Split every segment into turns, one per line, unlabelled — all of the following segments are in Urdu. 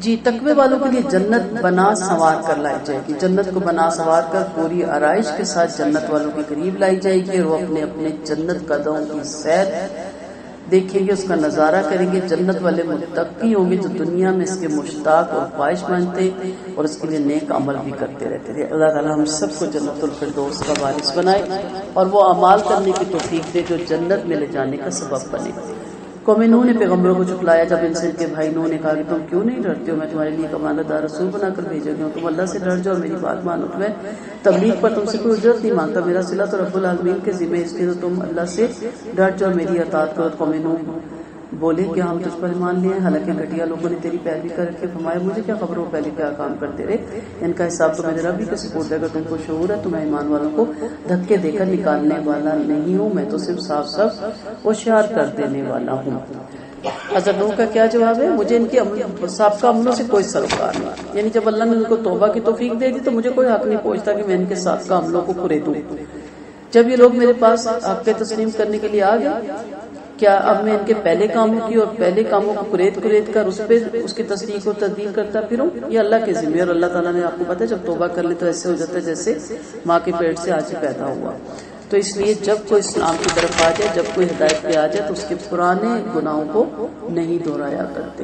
جی تقوی والوں کے لیے جنت بنا سنوار کر لائی جائے گی، جنت کو بنا سنوار کر پوری آرائش کے ساتھ جنت والوں کے قریب لائی جائے گی، اور وہ اپنے اپنے جنت قدموں کی سیر دیکھیں گے، اس کا نظارہ کریں گے۔ جنت والے متقی ہوں گے جو دنیا میں اس کے مشتاق اور خواہش مانتے اور اس کے لیے نیک عمل بھی کرتے رہتے تھے۔ اللہ تعالیٰ ہم سب کو جنت الفردوس کا وارث بنائے اور وہ اعمال کرنے کی توفیق دے جو جنت میں لے جانے کا سبب بنے۔ قوم نوح نے پیغمبروں کو جھٹلایا جب ان سے ان کے بھائی نوح نے کہا کہ تم کیوں نہیں ڈرتے ہو، میں تمہارے لیے ایک امانت دار رسول بنا کر بھیجا گیا ہوں، تم اللہ سے ڈر جاؤ اور میری بات مانو، تمہیں تبلیغ پر تم سے کوئی اجرت نہیں مانگتا، میرا صلہ تو رب العالمین کے ذمہ، اس لیے تو تم اللہ سے ڈر جاؤ اور میری اطاعت کرو۔ قوم نوح بولے کہ ہم تجھ پر ایمان لیے ہیں، حالانکہ گھٹیا لوگوں نے تیری پیروی کر کے فرمایا مجھے کیا خبر ہو پہلے کیا کام کرتے رہے، ان کا حساب تو میرے رب ہی کے سپرد ہے، اگر تم کو شعور ہے تو میں ایمان والوں کو دھکے دے کر نکالنے والا نہیں ہوں، میں تو صرف صاف صاف ہوشیار کر دینے والا ہوں۔ حضرت نوح کا کیا جواب ہے؟ مجھے ان کے سابقہ عملوں سے کوئی سروکار نہیں، یعنی جب اللہ نے ان کو توبہ کی توفیق دے دی تو مجھے کوئی حق نہیں پہنچتا کہ میں ان کے سابقہ عملوں کو کریدوں۔ جب یہ لوگ میرے پاس آپ کے تسلیم کرنے کے لیے آ گئے، کیا اب میں ان کے پہلے کاموں کی اور پہلے کاموں کو کرید کر اس کی تصدیق و تردید کرتا پھروں؟ یہ اللہ کے ذمہ، اور اللہ تعالیٰ نے آپ کو پتہ ہے جب توبہ کر لے تو ایسے ہو جاتا ہے جیسے ماں کے پیٹ سے آج ہی پیدا ہوا۔ تو اس لیے جب کوئی اسلام کی طرف آ جائے، جب کوئی ہدایت پہ آ جائے تو اس کے پرانے گناہوں کو نہیں دہرایا کرتے۔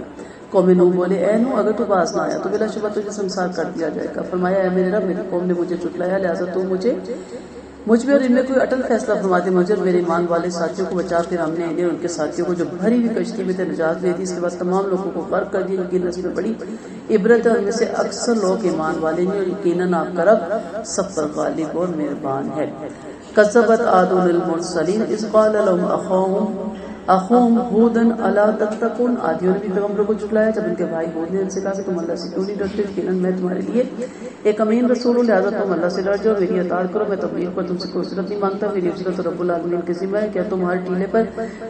قوم نوح بولے اے نوح اگر تو باز نہ آیا تو بلا شبہ تجھے سنسار کر دیا جائے گا۔ فرمایا اے میرے رب میری قوم نے مجھے جھٹلایا، لہٰذا تو مجھ میں اور ان میں کوئی اٹل فیصلہ فرما دے، مجھے اور میرے ایمان والے ساتھیوں کو بچا۔ پھر ہم نے انہیں ان کے ساتھیوں کو جو بھری ہوئی کشتی میں تھے نجات دے دی، اس کے بعد تمام لوگوں کو غرق کر دیا۔ یقیناً اس میں بڑی عبرت ہے، ان میں سے اکثر لوگ ایمان والے ہیں، اور یقیناً آپ کا رب سب پر غالب اور مہربان ہے۔ کذبت عاد المرسلین اذ قال لهم اخوهم هود الا تتقون، عادیوں نے بھی پیغمبروں کو جھٹلایا جب ان کے بھائی ہود نے ان سے کہا کہ تم اللہ سے کیوں نہیں ڈرتے، یقیناً میں تمہارے لیے ایک امین رسول ہوں، لہٰذا تم اللہ سے ڈر جاؤ، میری اطاعت کرو، میں تبلیغ پر تم سے کوئی اجرت نہیں مانگتا، میری اجرت رب العالمین کے ذمہ ہے۔ کیا تم ہر ٹیلے پر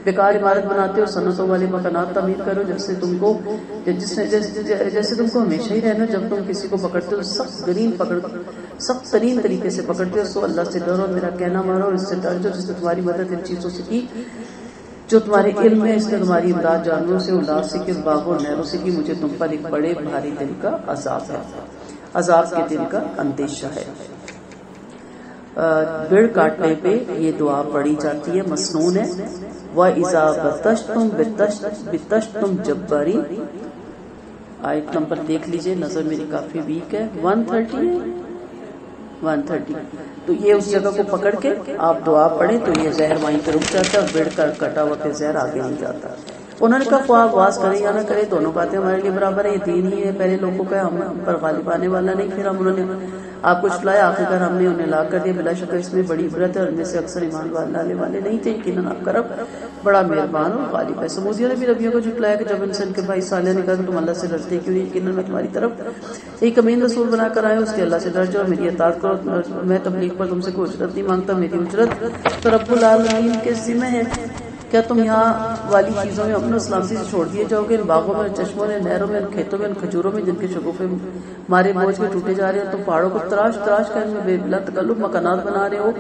بیکار عمارت بناتے ہو، صنعتوں والے مکانات تعمیر کرو، جیسے تم کو ہمیشہ ہی رہنا، جب تم کسی کو پکڑتے ہو سخت ترین طریقے سے پکڑتے ہو، سو اللہ سے ڈرو، میرا کہنا مانو اور اس سے ڈر جاؤ جس نے تمہاری مدد ان چیزوں سے کی جو تمہارے علم ہے، اس نے تمہاری امداد جانوروں سے، اولاد سے کی، باغوں اور نہروں سے کی، مجھے تم پر ایک بڑے بھاری دن کا عذاب ہے، عذاب کے دن کا اندیشہ ہے۔ بڑ کاٹنے پہ یہ دعا پڑھی جاتی ہے، مسنون ہے۔ وَإِذَا بَطَشْتُمْ بِطَشْتُمْ جَبَّارِينَ، آیت نمبر دیکھ لیجئے، نظر میری کافی ویک ہے، 130 تو یہ اس جگہ کو پکڑ کے آپ دعا پڑھیں تو یہ زہر وہیں پہ رک جاتا ہے، اور بڑ کر کٹا ہوا پھر زہر آگے نہیں جاتا۔ انہوں نے کہا خواہ واز کریں یا نہ کریں دونوں باتیں ہمارے لیے برابر ہیں، یہ دین ہی ہے، پہلے لوگوں کا ہم پر غالب آنے والا نہیں، پھر انہوں نے آپ کو چلایا، آخرکار ہم نے انہیں لاغ کر دیا، بلا شک اس میں بڑی عبرت ہے، اور ان میں سے اکثر ایمان لانے والے نہیں تھے، یقیناً آپ کا رب بڑا مہربان اور غالب ہے۔ سمودیوں نے بھی نبیوں کو جھٹلایا کہ جب ان سے ان کے بھائی صالح نے کہا کہ تم اللہ سے ڈرتے کیوں نہیں، یقیناً میں تمہاری طرف ایک امین رسول بنا کر آیا ہوں، اس کے اللہ سے ڈر جاؤ اور میری اطاعت کرو، میں تبلیغ پر تم سے کوئی اجرت نہیں مانگتا، میری اجرت تو رب العالمین کے ذمہ ہے۔ کیا تم یہاں والی چیزوں میں امن و سلامتی سے چھوڑ دیے جاؤ گے، ان باغوں میں، چشموں میں، نہروں میں، ان کھیتوں میں، ان کھجوروں میں جن کے شگوفے مارے بوجھ کے ٹوٹے جا رہے ہیں، تم پہاڑوں کو تراش کر ان میں بے بلا تکلف مکانات بنا رہے ہو۔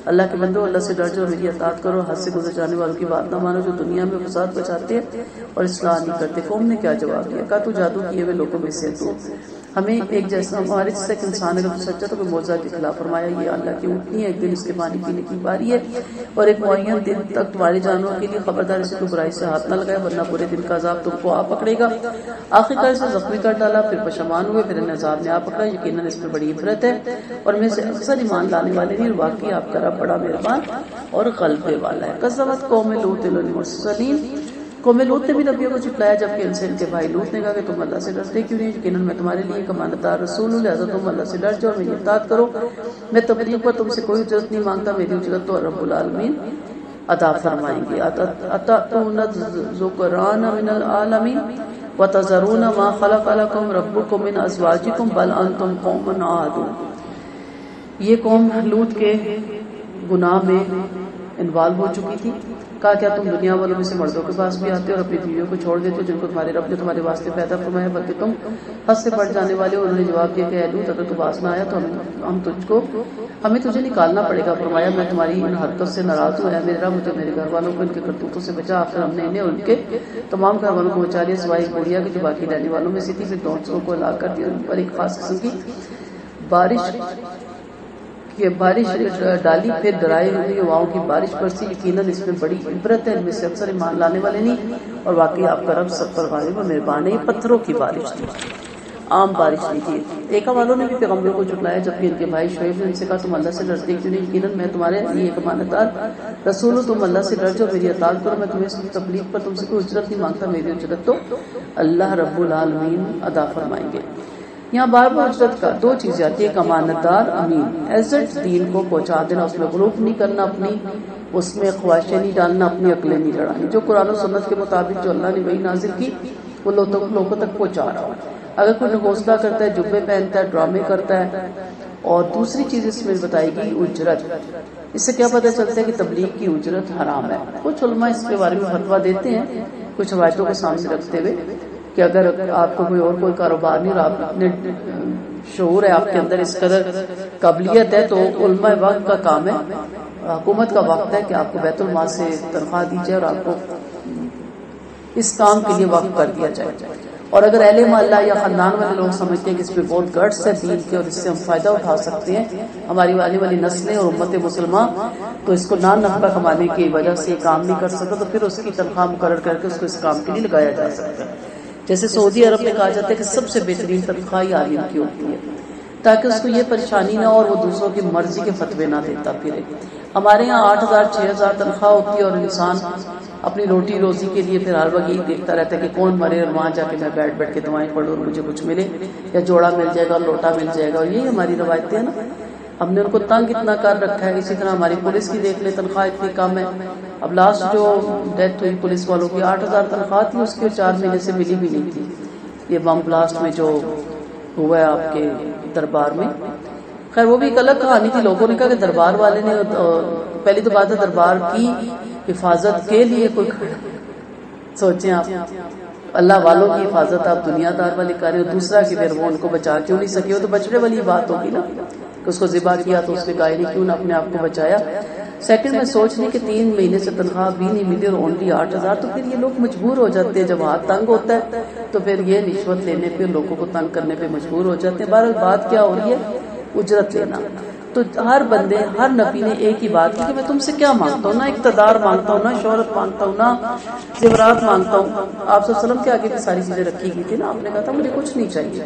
اللہ کے بندو اللہ سے ڈر جاؤ، میری اطاعت کرو، حد سے گزر جانے والوں کی بات نہ مانو جو دنیا میں فساد بچاتے ہیں اور اصلاح نہیں کرتے۔ قوم نے کیا جواب دیا؟ کہا تو جادو کیے ہوئے لوگوں میں سے تو ہمیں ایک جیسا، ہمارے جیسا ایک انسان اگر سچا تو کوئی معجزہ دکھلا۔ فرمایا یہ اللہ کی اونٹنی ہے، ایک دن اس کے پانی پینے کی باری ہے، اور ایک معین دن تک تمہارے جانوروں کے لیے خبردار اسے کوئی برائی سے ہاتھ نہ لگائے ورنہ پورے دن کا عذاب تم کو آ پکڑے گا۔ آخرکار اسے زخمی کر ڈالا، پھر پشیمان ہوئے، پھر انہیں عذاب نے آ پکڑا، یقیناً اس میں بڑی عبرت ہے، اور میں سے اکثر ایمان لانے والے نہیں، اور واقعی آپ کا رب بڑا مہربان اور غلبے والا ہے۔ کذبت قوم لوط المرسلین، قوم لوط نے بھی نبیوں کو جھٹلایا جبکہ ان سے ان کے بھائی لوط نے کہا کہ تم اللہ سے ڈرتے کیوں نہیں، یقیناً میں تمہارے لیے ایک امانت دار رسول ہوں، لہٰذا تم اللہ سے ڈر جاؤ اور میری اطاعت کرو، میں تبلیغ پر تم سے کوئی اجرت نہیں مانگتا، میری اجرت تو رب العالمین ادا فرمائیں گے۔ اتأتون الذکران من العالمین وتذرون ما خلق لكم ربكم من ازواجكم بل انتم قوم عادون، یہ قوم لوط کے گناہ میں انوالو ہو چکی تھی. کہا کیا تم دنیا والوں میں سے مردوں کے پاس بھی آتے ہو اور اپنی بیویوں کو چھوڑ دیتے ہو جن کو تمہارے رب نے تمہارے واسطے پیدا فرمایا بلکہ تم حد سے بڑھ جانے والے ہو. انہوں نے جواب دیا کہ اے لوط اگر تو باز نہ آیا تو ہمیں تجھے نکالنا پڑے گا. فرمایا میں تمہاری ان حرکت سے ناراض ہوں. اے میرے رب مجھے میرے گھر والوں کو ان کے کرتوتوں سے بچا. آخر ہم نے انہیں اور ان کے تمام گھر والوں کو بچا لیا سوائے ایک بڑھیا کی جو باقی رہنے والوں میں سے تھی. پھر دوسروں کو ہلاک کر دیا. ان پر ایک خاص قسم کی بارش ڈالی. پھر ڈرائے ہوئی ہواؤں کی بارش برسی. یقیناً اس میں بڑی عبرت ہے. ان میں سے اکثر ایمان لانے والے نہیں اور واقعی آپ کا رب سب پر غالب اور مہربان ہے. یہ پتھروں کی بارش تھی, عام بارش نہیں تھی. ایکا والوں نے بھی پیغمبروں کو جھٹلایا جبکہ ان کے بھائی شعیب نے ان سے کہا تم اللہ سے ڈرتے کیوں نہیں؟ یقیناً میں تمہارے لیے ایک امانت دار رسول ہوں. تم اللہ سے ڈر جاؤ, میری اطاعت کرو. میں تمہیں اس تبلیغ پر تم سے کوئی اجرت نہیں مانگتا. میری اجرت تو اللہ رب العالمین ادا فرمائیں گے. یہاں بار بار اجرت کا دو چیزیں آتی ہے, ایک امانت دار امین. عزت دین کو پہنچا دینا, اس میں غلوف نہیں کرنا, اپنی اس میں خواہشیں نہیں ڈالنا, اپنی عقلیں نہیں لڑانی. جو قرآن و سنت کے مطابق جو اللہ نے وہی نازل کی وہ لوگوں تک پہنچا رہا ہوں. اگر کوئی گھونسلہ کرتا ہے, جبے پہنتا ہے, ڈرامے کرتا ہے. اور دوسری چیز اس میں بتائی گئی اجرت. اس سے کیا پتہ چلتا ہے کہ تبلیغ کی اجرت حرام ہے. کچھ علماء اس کے بارے میں فتویٰ دیتے ہیں کچھ روایتوں کو سامنے رکھتے ہوئے کہ اگر آپ کو کوئی کاروبار نہیں اور آپ نے شعور ہے, آپ کے اندر اس قدر قابلیت ہے, تو علماء وقت کا کام ہے, حکومت کا وقت ہے کہ آپ کو بیت المال سے تنخواہ دی جائے اور آپ کو اس کام کے لیے وقف کر دیا جائے. اور اگر اہل محلہ یا خاندان والے لوگ سمجھتے ہیں کہ اس پہ بہت گٹس ہے دین کے اور اس سے ہم فائدہ اٹھا سکتے ہیں ہماری آنے والی نسلیں اور امت مسلمان, تو اس کو نان نفع کمانے کی وجہ سے کام نہیں کر سکتا, تو پھر اس کی تنخواہ مقرر کر کے اس کو اس کام کے لیے لگایا جا سکتا ہے. جیسے سعودی عرب میں کہا جاتا ہے کہ سب سے بہترین تنخواہ عالم کی ہوتی ہے تاکہ اس کو یہ پریشانی نہ ہو اور وہ دوسروں کی مرضی کے فتوے نہ دیتا پھرے. ہمارے یہاں 8,000 6,000 تنخواہ ہوتی ہے اور انسان اپنی روٹی روزی کے لیے پھر ہر وقت یہی دیکھتا رہتا ہے کہ کون مرے اور وہاں جا کے میں بیٹھ کے دعائیں پڑھوں اور مجھے کچھ ملے, یا جوڑا مل جائے گا, لوٹا مل جائے گا. اور یہی ہماری روایتیں ہیں نا, ہم نے ان کو تنگ اتنا کر رکھا ہے. اسی طرح ہماری پولیس کی دیکھ لیں, تنخواہ اتنی کم ہے. اب لاسٹ جو ڈیتھ ہوئی پولیس والوں کی 8,000 تنخواہ تھی, اس کی 4 مہینے سے ملی بھی نہیں تھی. یہ بم بلاسٹ میں جو ہوا ہے آپ کے دربار میں, خیر وہ بھی ایک الگ کہانی تھی. لوگوں نے کہا کہ دربار والے نے, پہلی تو بات ہے دربار کی حفاظت کے لیے کوئی, سوچیں آپ اللہ والوں کی حفاظت آپ دنیا دار والے کر رہے ہو. دوسرا کہ پھر وہ ان کو بچا کیوں نہیں سکے, وہ تو بچنے والی بات ہوگی نا کہ اس کو ذبح کیا تو اس نے کہا نہیں کیوں نہ اپنے آپ کو بچایا. سیکنڈ میں سوچ لی کہ 3 مہینے سے تنخواہ بھی نہیں ملی اور اونلی 8,000, تو پھر یہ لوگ مجبور ہو جاتے ہیں. جب ہاتھ تنگ ہوتا ہے تو پھر یہ رشوت لینے پہ, لوگوں کو تنگ کرنے پہ مجبور ہو جاتے ہیں. بہرحال بات کیا ہو رہی ہے, اجرت لینا. تو ہر بندے, ہر نبی نے ایک ہی بات کی کہ میں تم سے کیا مانگتا ہوں, نہ اقتدار مانگتا ہوں, نہ شہرت مانگتا ہوں, نہ زیورات مانگتا ہوں. آپ صلی اللہ علیہ وسلم کے آگے بھی ساری چیزیں رکھی گئی تھی نا. آپ نے کہا تھا مجھے کچھ نہیں چاہیے,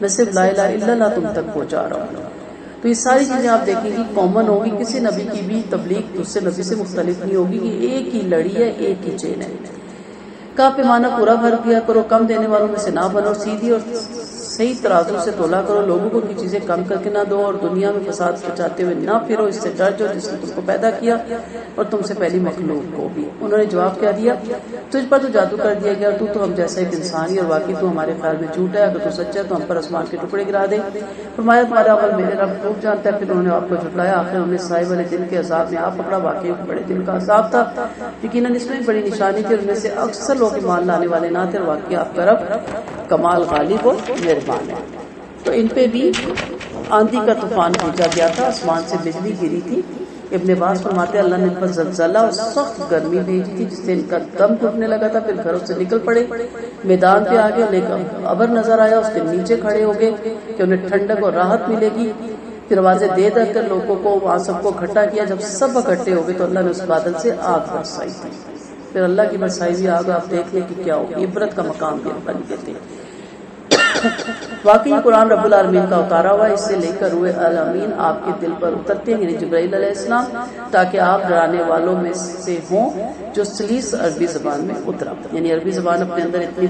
میں صرف لا الہ الا اللہ تم تک پہنچا رہا ہوں. تو یہ ساری چیزیں آپ دیکھیں گی کامن ہوگی. کسی نبی کی بھی تبلیغ دوسرے نبی سے مختلف نہیں ہوگی کہ ایک ہی لڑی ہے, ایک ہی چین ہے. کا پیمانہ پورا بھر دیا کرو, کم دینے والوں میں سے نہ بنو, سیدھی اور صحیح ترازو سے تولا کرو. لوگوں کو کی چیزیں کم کر کے نہ دو اور دنیا میں فساد پچاتے ہوئے نہ پھرو. اس سے ڈر جاؤ جس نے تم کو پیدا کیا اور تم سے پہلی مخلوق کو بھی. انہوں نے جواب کیا دیا, تجھ پر تو جادو کر دیا گیا, تو ہم جیسا ایک انسان ہی, اور واقعی تو ہمارے خیال میں جھوٹ ہے. اگر تو سچا ہے تو ہم پر آسمان کے ٹکڑے گرا دے. فرمایا تمہارا عمل میرے رب خوب جانتا ہے. پھر انہوں نے آپ کو جھٹلایا. آخر ہم نے سائے والے دن کے عذاب میں آپ پکڑا. واقعی بڑے دن کا عذاب تھا, یقیناً اس میں بڑی نشانی تھی, اور ان میں سے اکثر لوگ ایمان لانے والے نہ تھے. اور واقعی آپ کا رب کمال غالب اور مہربان ہے. تو ان پہ بھی آندھی کا طوفان بھیجا گیا تھا, آسمان سے بجلی گری تھی. ابن عباس فرماتے اللہ نے ان پر زلزلہ اور سخت گرمی بھیجی تھی جس سے ان کا دم گھٹنے لگا تھا. پھر گھروں سے نکل پڑے, میدان پہ آگے انہیں ابر نظر آیا, اس کے نیچے کھڑے ہو گئے کہ انہیں ٹھنڈک اور راحت ملے گی. پھر آوازیں دے کر لوگوں کو وہاں سب کو اکٹھا کیا. جب سب اکٹھے ہو گئے تو اللہ نے اس بادل سے آگ برسائی تھی. پھر اللہ کی برسائی ہوئی آگ آپ دیکھ لیں کہ کیا ہوگی. عبرت کا مقام بھی اللہ کہتے ہیں. واقعی قرآن رب العالمین کا اتارا ہوا, اس سے لے کر روح الامین آپ کے دل پر اترتے ہیں, یعنی جبرائیل علیہ السلام, تاکہ آپ ڈرانے والوں میں سے ہوں جو سلیس عربی زبان میں اترا. یعنی عربی زبان اپنے اندر اتنی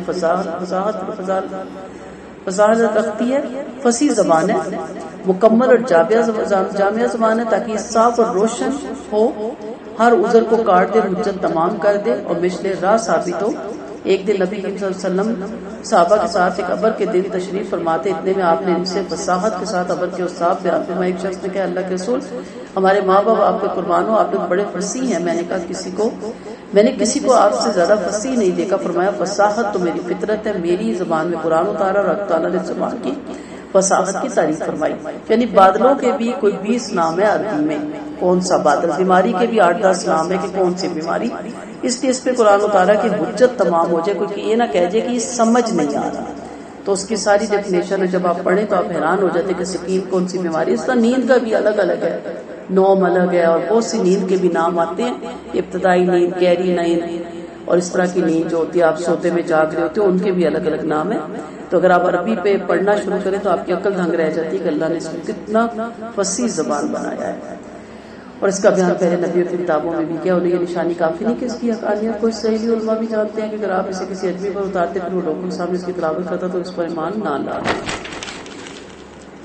فصاحت رکھتی ہے, فصیح زبان ہے, مکمل اور جامعہ زبان ہے, تاکہ صاف اور روشن ہو, ہر عذر کو کاٹ دے, حجت تمام کر دے اور مشل راہ ثابت ہو ایک دن نبی کریم صلی اللہ علیہ وسلم صحابہ کے ساتھ ایک ابر کے دن تشریف فرماتے، اتنے میں آپ نے ان سے فصاحت کے ساتھ ابر کے اوصاف بیان فرمائے۔ ایک شخص نے کہا اللہ کے رسول ہمارے ماں باپ آپ کے قربان ہو، آپ لوگ بڑے فصیح ہیں۔ میں نے کہا میں نے کسی کو آپ سے زیادہ فصیح نہیں دیکھا۔ فرمایا فصاحت تو میری فطرت ہے، میری زبان میں قرآن اتارا اور اللہ تعالیٰ نے زبان کی فصاحت کی تعریف فرمائی۔ یعنی بادلوں کے بھی کوئی 20 نام ہے عربی میں، کون سا بادل، بیماری کے بھی 8-10 نام ہے کہ کون سی بیماری، اس لیے اس پہ قرآن اتارا کہ حجت تمام ہو جائے، کوئی یہ نہ کہہ جائے کہ یہ سمجھ نہیں آ رہا، تو اس کی ساری ڈیفینیشن جب آپ پڑھیں تو آپ حیران ہو جاتے کہ سکین کون سی بیماری۔ اس طرح نیند کا بھی الگ الگ ہے، نوم الگ ہے، اور بہت سی نیند کے بھی نام آتے ہیں، ابتدائی نیند، گہری نیند، اور اس طرح کی نیند جو ہوتی ہے آپ سوتے میں جاگ رہے ہوتے ہیں، ان کے بھی الگ الگ نام ہیں۔ تو اگر آپ عربی پہ پڑھنا شروع کریں تو آپ کی عقل دھنگ رہ جاتی ہے کہ اللہ نے اس کو کتنا فصیح زبان بنایا ہے۔ اور اس کا بیان پہلے نبیوں کی کتابوں میں بھی کیا، انہیں یہ نشانی کافی نہیں کہ اس کی حقانیت کوئی سہیلی علماء بھی جانتے ہیں کہ اگر آپ اسے کسی آدمی پر اتارتے پھر وہ لوگوں کے سامنے اس کی تلاوت کرتا تو اس پر ایمان نہ لاتے۔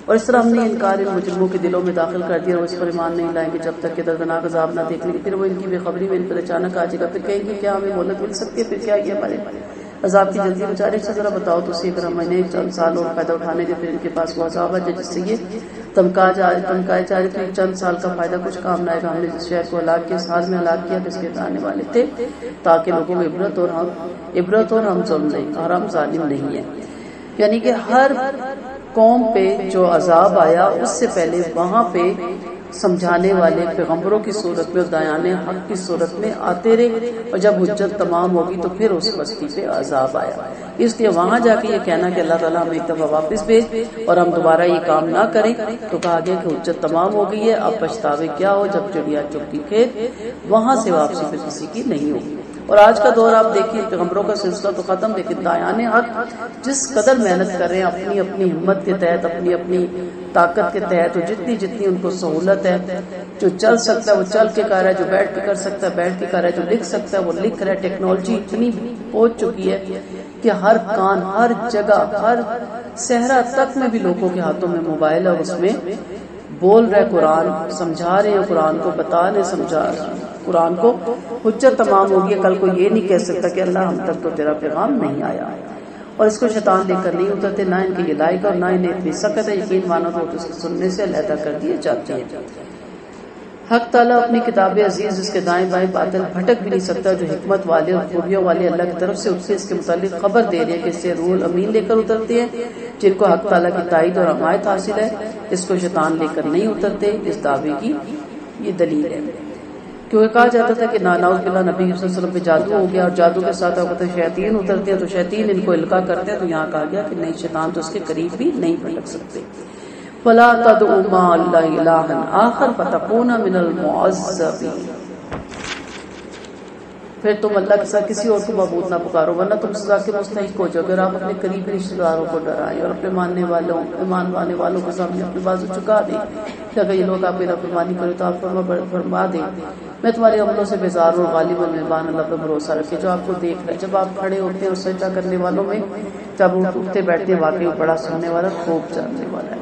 اور اس طرح ہم نے انکار ان مجرموں کے دلوں میں داخل کر دیا، اور اس پر ایمان نہیں لائیں گے جب تک کہ دردناک عذاب نہ دیکھ لیں گے، پھر وہ ان کی بے خبری میں ان پر اچانک آ جائے گا، پھر کہیں گے کیا ہمیں مہلت مل سکتی ہے، پھر کیا یہ ہمارے عذاب کی جلدی بچارے سے ذرا بتاؤ تو اگر ہم انہیں چند سال اور فائدہ اٹھانے دے، پھر ان کے پاس وہ عذاب ہے جس سے یہ تمکائے جا رہے تھے، چند سال کا فائدہ کچھ کام نہ آئے گا۔ ہم نے جس شہر کو ہلاک کیا اس حال میں ہلاک کیا جس کے آنے والے تھے، تاکہ لوگوں کو عبرت اور ہم ظلم نہیں اور ہم ظالم نہیں ہیں۔ یعنی کہ ہر قوم پہ جو عذاب آیا اس سے پہلے وہاں پہ سمجھانے والے پیغمبروں کی صورت میں اور دایان حق کی صورت میں آتے رہے، اور جب حجت تمام ہوگی تو پھر اس بستی پہ عذاب آیا۔ اس لیے وہاں جا کے یہ کہنا کہ اللہ تعالیٰ ہمیں ایک دفعہ واپس بھیج اور ہم دوبارہ یہ کام نہ کریں، تو کہا گیا کہ حجت تمام ہو گئی ہے، اب پچھتاوے کیا ہو، جب چڑیا چگ کی کھیت، وہاں سے واپسی پھر کسی کی نہیں ہوگی۔ اور آج کا دور آپ دیکھیں پیغمبروں کا سلسلہ تو ختم، لیکن دایان حق جس قدر محنت کر رہے ہیں اپنی اپنی ہمت کے تحت، اپنی اپنی طاقت کے تحت، اور جتنی ان کو سہولت ہے، جو چل سکتا ہے وہ چل کے کر رہا ہے، جو بیٹھ کے کر سکتا ہے بیٹھ کے کر رہا ہے، جو لکھ سکتا ہے وہ لکھ رہا ہے۔ ٹیکنالوجی اتنی پہنچ چکی ہے کہ ہر کان، ہر جگہ، ہر صحرا تک میں بھی لوگوں کے ہاتھوں میں موبائل ہے، اور اس میں بول رہے قرآن، سمجھا رہے ہیں قرآن کو، بتا رہے سمجھا قرآن کو، حجت تمام ہوگی۔ کل کو یہ نہیں کہہ سکتا کہ اللہ ہم تک تو تیرا پیغام نہیں آیا، اور اس کو شیطان لے کر نہیں اترتے، نہ ان کے یہ لائق اور نہ انہیں اتنی سخت ہے، یقین مانو تو اس کے سننے سے علیحدہ کر دیے جاتے ہیں۔ حق تعالیٰ اپنی کتاب عزیز جس کے دائیں بائیں باطل بھٹک بھی نہیں سکتا، جو حکمت والے اور خوبیوں والے اللہ کی طرف سے اٹھتے اس کے متعلق خبر دے رہے ہیں کہ اس سے روح الامین لے کر اترتے ہیں جن کو حق تعالیٰ کی تائید اور حمایت حاصل ہے، اس کو شیطان لے کر نہیں اترتے۔ اس دعوے کی یہ دلیل ہے، کیونکہ کہا جاتا تھا کہ نعوذ باللہ نبی صلی اللہ علیہ وسلم پہ جادو ہو گیا، اور جادو کے ساتھ شیاطین اترتے ہیں تو شیاطین ان کو القا کرتے ہیں، تو یہاں کہا گیا کہ نہیں، شیطان تو اس کے قریب بھی نہیں پھٹک سکتے۔ فَلَا تَدْعُ مَعَ اللَّهِ إِلَٰهًا آخَرَ فَتَكُونَ مِنَ الْمُعَذَّبِينَ۔ پھر تم اللہ کے ساتھ کسی اور کو معبود نہ پکارو ورنہ تم سزا کے مستحق ہو جاؤ گے۔ اور آپ اپنے قریبی رشتہ داروں کو ڈرائیں اور اپنے ایمان وانے والوں کے سامنے اپنے بازو چکا دیں کہ اگر یہ لوگ آپ کی نافرمانی کریں تو آپ فرما دیں میں تمہارے عملوں سے بیزار ہوں، غالب اور مہربان اللہ پر بھروسہ رکھے جو آپ کو دیکھ رہے۔ جب آپ کھڑے ہوتے ہیں اور سجدہ کرنے والوں میں جب اٹھتے بیٹھتے واقعی بڑا سننے والا، خوب جاننے والا ہے۔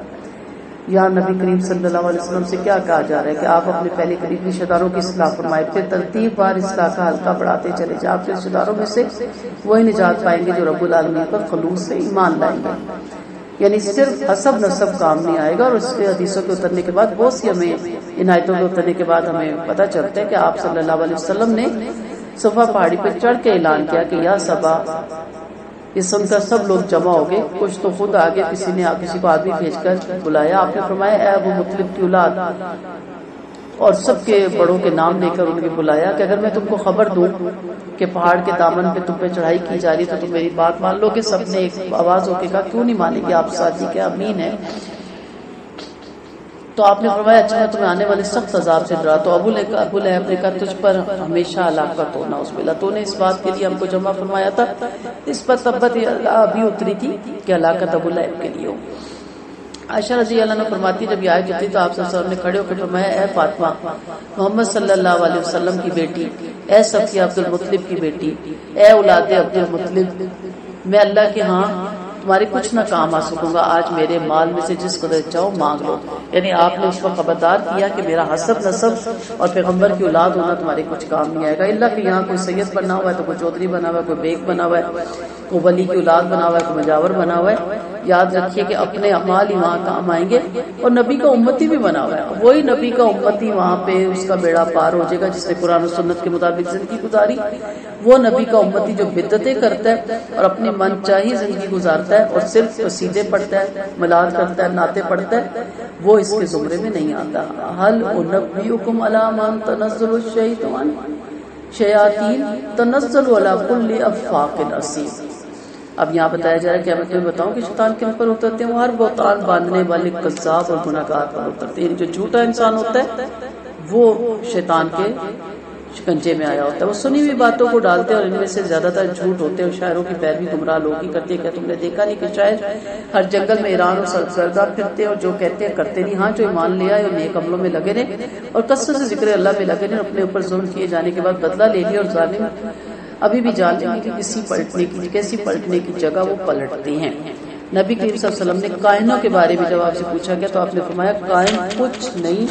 یہاں نبی کریم صلی اللہ علیہ وسلم سے کیا کہا جا رہا ہے کہ آپ اپنے پہلے قریبی رشتہ داروں کی اصلاح فرمائے، پھر ترتیب بار اصلاح کا حلقہ بڑھاتے چلے جائیں۔ آپ کے رشتہ داروں میں سے وہی نجات پائیں گے جو رب العالمین پر خلوص سے ایمان لائیں گے، یعنی صرف حسب نسب کام نہیں آئے گا۔ اور اس کے حدیثوں کے اترنے کے بعد بہت سی ہمیں ان آیتوں کے اترنے کے بعد ہمیں پتہ چلتا ہے کہ آپ صلی اللہ علیہ وسلم نے صفا پہاڑی پہ چڑھ کے اعلان کیا کہ یا صبا، یہ سن کر سب لوگ جمع ہو گئے، کچھ تو خود آگے، کسی کو آدمی بھیج کر بلایا۔ آپ نے فرمایا اے ابو مطلب کی اولاد، اور سب کے بڑوں کے نام لے کر ان کے بلایا کہ اگر میں تم کو خبر دوں کہ پہاڑ کے دامن پہ تم پہ چڑھائی کی جا رہی ہے تو تم میری بات مان لو گے؟ سب نے ایک آواز ہو کے کہا کیوں نہیں مانیں گے آپ ساتھی، کیا امین ہے؟ تو آپ نے فرمایا اچھا میں تمہیں آنے والے سخت عذاب سے ڈرا۔ تو ابو لہب نے کہا تجھ پر ہمیشہ ہلاکت ہونا اس بلا، تو نے اس بات کے لیے ہم کو جمع فرمایا تھا، اس پر تبت ابھی اتری تھی کہ ہلاکت ابو لہب کے لیے ہو۔ عائشہ رضی اللہ عنہ فرماتی جب یہ آیت اتری تو آپ صلی اللہ علیہ وسلم نے کھڑے ہو کے فرمایا اے فاطمہ، محمد صلی اللہ علیہ وسلم کی بیٹی، اے صفیہ عبد المطلب کی بیٹی، اے اولاد عبد المطلب، میں اللہ کے ہاں تمہارے کچھ نہ کام آ سکوں گا، آج میرے مال میں سے جس قدر چاہو مانگ لو. یعنی آپ نے اس کو خبردار کیا کہ میرا حسب نسب اور پیغمبر کی اولاد ہونا تمہارے کچھ کام نہیں آئے گا، اللہ کہ یہاں کوئی سید بنا ہوا ہے تو کوئی چودھری بنا ہوا ہے، کوئی بیگ بنا ہوا ہے، کوئی ولی کی اولاد بنا ہوا ہے، کوئی مجاور بنا ہوا ہے. یاد رکھیے کہ اپنے اعمال ہی وہاں کام آئیں گے، اور نبی کا امتی بھی بنا ہوا ہے. وہی نبی کا امتی وہاں پہ اس کا بیڑا پار ہو جائے گا جس نے قرآن و سنت کے مطابق زندگی گزاری. وہ نبی کا امتی جو بدعتیں کرتا ہے اور اپنی من چاہی زندگی گزارتا ہے اور صرف قصیدے پڑھتا ہے، ملاد کرتا ہے، نعتیں پڑھتا ہے، وہ اس کے زمرے میں نہیں آتا. هل انبئکم علی من تنزل الشیاطین تنزل علی کل افاک اثیم. اب یہاں بتایا جا رہا ہے کہ میں تمہیں بتاؤں کہ شیطان کن پر اترتے ہیں؟ وہ ہر بہتان باندھنے والے کذاب اور گناہگار پر اترتے ہیں. جو جھوٹا انسان ہوتا ہے وہ شیطان کے شکنجے میں آیا ہوتا ہے. وہ سنی ہوئی باتوں کو ڈالتے ہیں اور ان میں سے زیادہ تر جھوٹ ہوتے ہیں. اور شاعروں کی پیروی گمراہ لوگ ہی کرتے ہیں. کیا تم نے دیکھا نہیں کہ شاعر ہر جنگل میں ایران اور سرگردہ پھرتے ہیں اور جو کہتے ہیں کرتے نہیں. ہاں، جو ایمان لے آئے اور نیک عملوں میں لگے رہے اور کثرت سے ذکر اللہ میں لگے رہے، اپنے اوپر ظلم کیے جانے کے بعد بدلہ لے لیا، اور ظالم ابھی بھی جان لیں گے کہ کیسی پلٹنے کی جگہ وہ پلٹتے ہیں. نبی کریم صلی اللہ علیہ وسلم نے کائنوں کے بارے میں جب آپ سے پوچھا گیا تو آپ نے فرمایا کائن کچھ نہیں.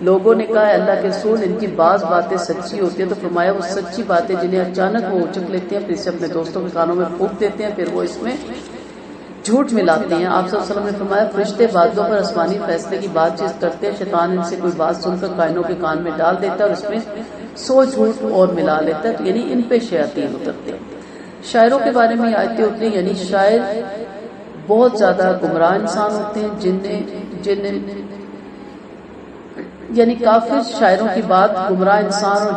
لوگوں نے کہا اللہ کے رسول ان کی بعض باتیں سچی ہوتی ہیں، تو فرمایا وہ سچی باتیں جنہیں اچانک وہ اچک لیتے ہیں، پھر اسے اپنے دوستوں کے کانوں میں پھونک دیتے ہیں، پھر وہ اس میں جھوٹ ملاتے ہیں. آپ صلی اللہ علیہ وسلم نے فرمایا فرشتے بادلوں پر آسمانی فیصلے کی بات چیت کرتے ہیں، شیطان ان سے کوئی بات سن کر کائنوں کے کان میں ڈال دیتا ہے اور اس میں 100 جھوٹ اور ملا لیتا ہے. تو یعنی ان پہ شیاطین اترتے ہیں. شاعروں کے بارے میں آیتیں اتری، یعنی شاعر بہت زیادہ گمراہ انسان ہوتے ہیں. یعنی کافر شاعروں کی بات گمراہ انسان اور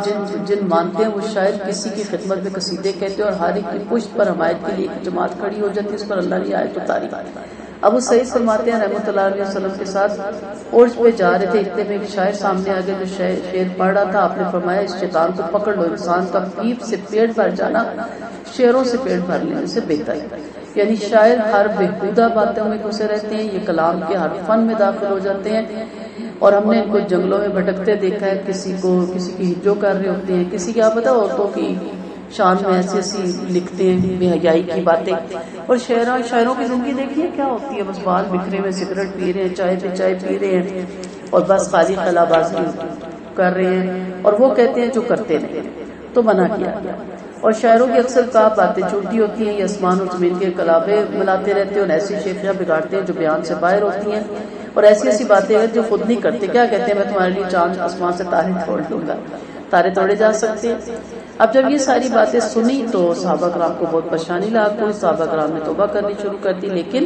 جن مانتے ہیں وہ شاعر کسی کی خدمت میں قصیدے کہتے ہیں اور ہر ایک کی پشت پر حمایت کے لیے ایک جماعت کھڑی ہو جاتی ہے، اس پر اللہ نے آیت اتاری. ابو سعید فرماتے ہیں رحمۃ اللہ علیہ وسلم کے ساتھ عرش پہ جا رہے تھے، اتنے میں ایک شاعر سامنے آ گیا جو شعر پڑھ رہا تھا. آپ نے فرمایا اس شیطان کو پکڑ لو، انسان کا پیپ سے پیٹ بھر جانا شعروں سے پیٹ بھر لینے سے بہتر ہے. یعنی شاعر ہر بےہودہ باتوں میں گھسے رہتے ہیں، یہ کلام کے ہر فن میں داخل ہو جاتے ہیں. اور ہم نے ان کو جنگلوں میں بھٹکتے دیکھا ہے، کسی کی ہجو کر رہے ہوتے ہیں، کسی کی آپ پتہ عورتوں کی شان میں ایسی لکھتے ہیں بے حیائی کی باتیں. اور شاعروں کی زندگی دیکھیے کیا ہوتی ہے، بس بال بکھرے میں سگریٹ پی رہے ہیں، چائے پہ چائے پی رہے ہیں اور بس خالی خلا بازی کر رہے ہیں، اور وہ کہتے ہیں جو کرتے نہیں. تو منع کیا گیا. اور شاعروں کی اکثر کہا باتیں جھوٹی ہوتی ہیں، یہ آسمان اور زمین کے کلابے ملاتے رہتے ہیں اور ایسی شیخیاں بگاڑتے ہیں جو بیان سے باہر ہوتی ہیں، اور ایسی باتیں ہیں جو خود نہیں کرتے. کیا کہتے ہیں میں تمہارے لیے چاند آسمان سے تارے توڑ دوں گا. تارے توڑے جا سکتے ہیں. اب جب یہ ساری باتیں سنی تو صحابہ کرام کو بہت پریشانی لاحق ہوئی. صحابہ کرام نے توبہ کرنی شروع کر دی. لیکن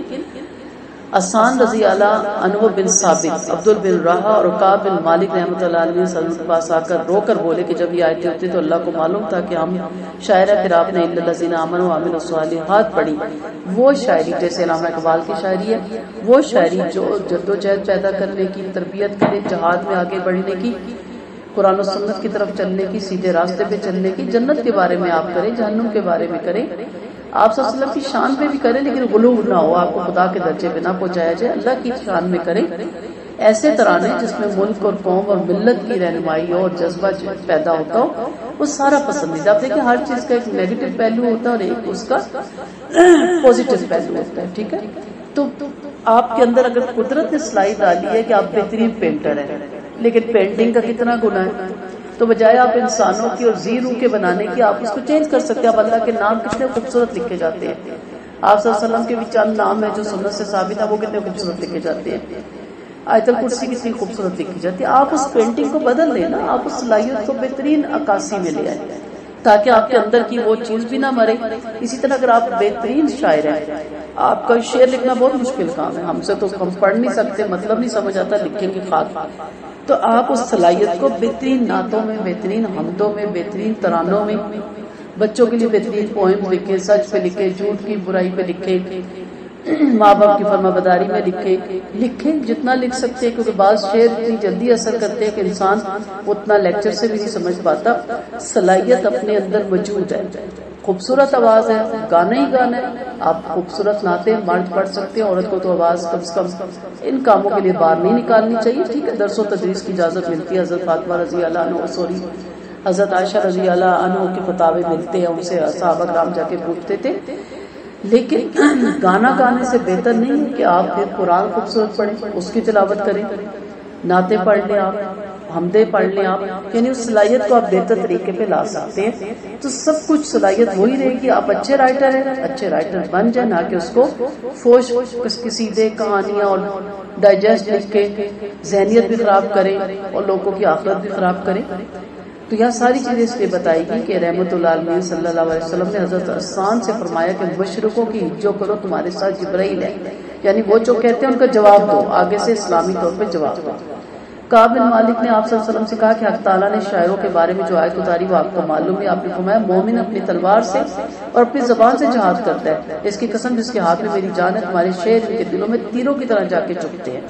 حسان رضی اللہ عنہ بن ثابت، عبد بن رہا اور عقاب بن مالک رحمۃ اللہ علیہ وسلم کے پاس آ کر رو کر بولے کہ جب یہ آیتیں ہوتی تو اللہ کو معلوم تھا کہ ہم شاعر ہے، پھر آپ نے الا الذین آمنوا وعملوا الصالحات پڑھی. وہ شاعری جیسے علامہ اقبال کی شاعری ہے، وہ شاعری جو جدوجہد پیدا کرنے کی، تربیت کرے، جہاد میں آگے بڑھنے کی، قرآن و سنت کی طرف چلنے کی، سیدھے راستے پہ چلنے کی. جنت کے بارے میں آپ کریں، جہنم کے بارے میں کریں، آپ صلی اللہ علیہ وسلم کی شان پہ بھی کریں، لیکن غلو نہ ہو، آپ کو خدا کے درجے پہ نہ پہنچایا جائے. اللہ کی شان میں کریں ایسے ترانے جس میں ملک اور قوم اور ملت کی رہنمائی ہو اور جذبہ پیدا ہوتا ہو، وہ سارا پسندیدہ. آپ دیکھیں ہر چیز کا ایک نیگیٹو پہلو ہوتا ہے اور ایک اس کا پازیٹو پہلو ہوتا ہے. ٹھیک ہے، تو آپ کے اندر اگر قدرت نے صلاحیت ڈالی ہے کہ آپ بہترین پینٹر ہیں، لیکن پینٹنگ کا کتنا گناہ ہے، تو بجائے آپ انسانوں کی اور زی روح کے بنانے کی آپ اس کو چینج کر سکتے ہیں. اب اللہ کے نام کتنے خوبصورت لکھے جاتے ہیں. آپ صلی اللہ علیہ وسلم کے بھی چند نام ہیں جو سنت سے ثابت ہے، وہ کتنے خوبصورت لکھے جاتے ہیں. آیت الکرسی کتنی خوبصورت لکھی جاتی ہے. آپ اس پینٹنگ کو بدل لیں نا، آپ اس صلاحیت کو بہترین عکاسی میں لے آئیں تاکہ آپ کے اندر کی وہ چیز بھی نہ مرے. اسی طرح اگر آپ بہترین شاعر ہیں، آپ کا شعر لکھنا بہت مشکل کام ہے، ہم سے تو ہم پڑھ نہیں سکتے، مطلب نہیں سمجھ آتا، لکھیں گے خاک. تو آپ اس صلاحیت کو بہترین نعتوں میں، بہترین حمدوں میں، بہترین ترانوں میں، بچوں کے لیے بہترین پوئم لکھیں، سچ پہ لکھیں، جھوٹ کی برائی پہ لکھیں، ماں باپ کی فرما بداری میں لکھیں جتنا لکھ سکتے ہیں، کیونکہ بعض شعر اتنی جلدی اثر کرتے ہیں کہ انسان اتنا لیکچر سے بھی نہیں سمجھ پاتا. صلاحیت اپنے اندر موجود ہے، خوبصورت آواز ہے، گانا ہی گانا ہے. آپ خوبصورت نعتیں مرد پڑھ سکتے ہیں، عورت کو تو آواز کم سے کم ان کاموں کے لیے باہر نہیں نکالنی چاہیے. ٹھیک ہے، درس و تدریس کی اجازت ملتی ہے. حضرت فاطمہ رضی اللہ عنہ حضرت عائشہ رضی اللہ عنہ کے فتاوے ملتے ہیں، ان سے صحابہ کرام جا کے پوچھتے تھے لیکن گانا گانے سے بہتر نہیں ہے کہ آپ پھر قرآن خوبصورت پڑھیں، اس کی تلاوت کریں، نعتیں پڑھ لیں، آپ حمدیں پڑھ لیں، آپ یعنی اس صلاحیت کو آپ بہتر طریقے پہ لا سکتے ہیں. تو سب کچھ صلاحیت وہی رہے گی. آپ اچھے رائٹر ہیں، اچھے رائٹر بن جائیں، نہ کہ اس کو فوش قصیدے کہانیاں اور ڈائجسٹ لکھ کے ذہنیت بھی خراب کریں اور لوگوں کی آخرت بھی خراب کریں. تو یہاں ساری چیزیں اس لیے بتائی گی کہ رحمت اللہ علیہ صلی اللہ علیہ وسلم نے حضرت حسان سے فرمایا کہ مشرکوں کی جو کرو تمہارے ساتھ جبرائیل ہے، یعنی وہ جو کہتے ہیں ان کا جواب دو، آگے سے اسلامی طور پہ جواب دو. کعب بن مالک نے آپ صلی اللہ علیہ وسلم سے کہا کہ حق تعالیٰ نے شاعروں کے بارے میں جو آیت اتاری وہ آپ کو معلوم ہے. آپ نے فرمایا مومن اپنی تلوار سے اور اپنی زبان سے جہاد کرتا ہے، اس کی قسم جس کے ہاتھ میں میری جان ہے، تمہارے شعر ان کے دلوں میں تیروں کی طرح جا کے چبھتے ہیں.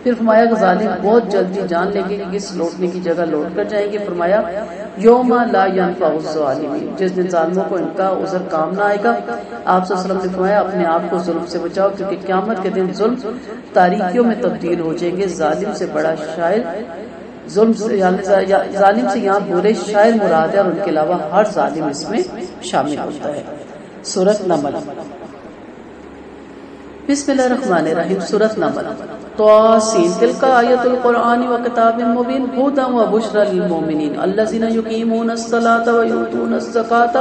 پھر فرمایا کہ ظالم بہت جلدی جان لیں گے کہ کس لوٹنے کی جگہ لوٹ کر جائیں گے. فرمایا یوم لا ينفع الظالمین، جس دن ظالموں کو ان کا عذر کام نہ آئے گا. آپ صلی اللہ علیہ وسلم نے فرمایا اپنے آپ کو ظلم سے بچاؤ، کیونکہ قیامت کے دن ظلم تاریکیوں میں تبدیل ہو جائیں گے. ظالم سے بڑا شاعر ظالم سے یہاں برے شاعر مراد ہے، اور ان کے علاوہ ہر ظالم اس میں شامل ہوتا ہے. سورۃ نمل. بسم اللہ الرحمن الرحیم. سورۃ نمل. طاسین تلک آیت القرآن وکتاب مبین ھدی وبشری للمؤمنین الذین یقیمون الصلاۃ ویؤتون الزکاۃ